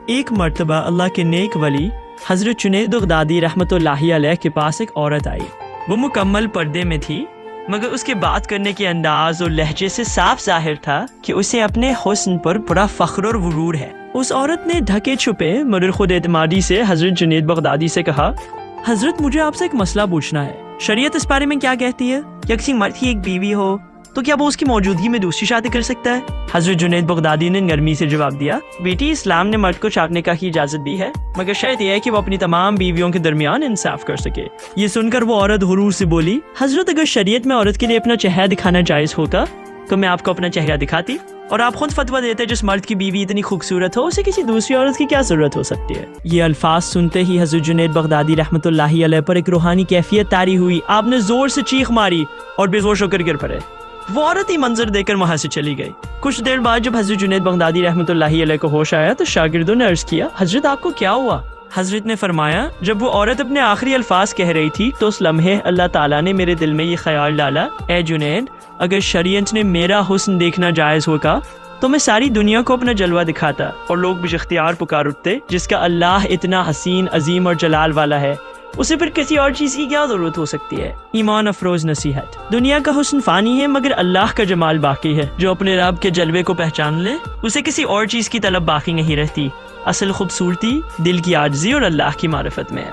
ایک مرتبہ اللہ کے نیک ولی حضرت جنید بغدادی رحمۃ اللہ علیہ کے پاس ایک عورت آئی۔ وہ مکمل پردے میں تھی، مگر اس کے بات کرنے کے انداز اور لہجے سے صاف ظاہر تھا کہ اسے اپنے حسن پر بڑا فخر اور غرور ہے۔ اس عورت نے ڈھکے چھپے مگر خود اعتمادی سے حضرت جنید بغدادی سے کہا، حضرت مجھے آپ سے ایک مسئلہ پوچھنا ہے، شریعت اس بارے میں کیا کہتی ہے کہ کسی مرد کی ایک بیوی ہو تو کیا وہ اس کی موجودگی میں دوسری شادی کر سکتا ہے؟ حضرت جنید بغدادی نے نرمی سے جواب دیا، بیٹی اسلام نے مرد کو چاک نکاح کی اجازت دی ہے، مگر شرط یہ ہے کہ وہ اپنی تمام بیویوں کے درمیان انصاف کر سکے۔ یہ سن کر وہ عورت غرور سے بولی، حضرت اگر شریعت میں عورت کے لیے اپنا چہرہ دکھانا جائز ہوتا تو میں آپ کو اپنا چہرہ دکھاتی، اور آپ خود فتویٰ دیتے جس مرد کی بیوی اتنی خوبصورت ہو اسے کسی دوسری عورت کی کیا ضرورت ہو سکتی ہے۔ یہ الفاظ سنتے ہی حضرت جنید بغدادی رحمۃ اللہ علیہ پر ایک روحانی کیفیت طاری ہوئی۔ آپ نے زور سے چیخ ماری اور بے ہوش ہو کر گر پڑے۔ وہ عورت ہی منظر دیکھ کر وہاں سے چلی گئی۔ کچھ دیر بعد جب حضرت جنید بغدادی رحمۃ اللہ علیہ کو ہوش آیا تو شاگردوں نے عرض کیا، حضرت آپ کو کیا ہوا؟ حضرت نے فرمایا، جب وہ عورت اپنے آخری الفاظ کہہ رہی تھی تو اس لمحے اللہ تعالیٰ نے میرے دل میں یہ خیال ڈالا، اے جنید، اگر شریعت نے میرا حسن دیکھنا جائز ہوگا تو میں ساری دنیا کو اپنا جلوہ دکھاتا اور لوگ بش اختیار پکار اٹھتے، جس کا اللہ اتنا حسین، عظیم اور جلال والا ہے، اسے پھر کسی اور چیز کی کیا ضرورت ہو سکتی ہے۔ ایمان افروز نصیحت، دنیا کا حسن فانی ہے مگر اللہ کا جمال باقی ہے۔ جو اپنے رب کے جلوے کو پہچان لے اسے کسی اور چیز کی طلب باقی نہیں رہتی۔ اصل خوبصورتی دل کی عاجزی اور اللہ کی معرفت میں ہے۔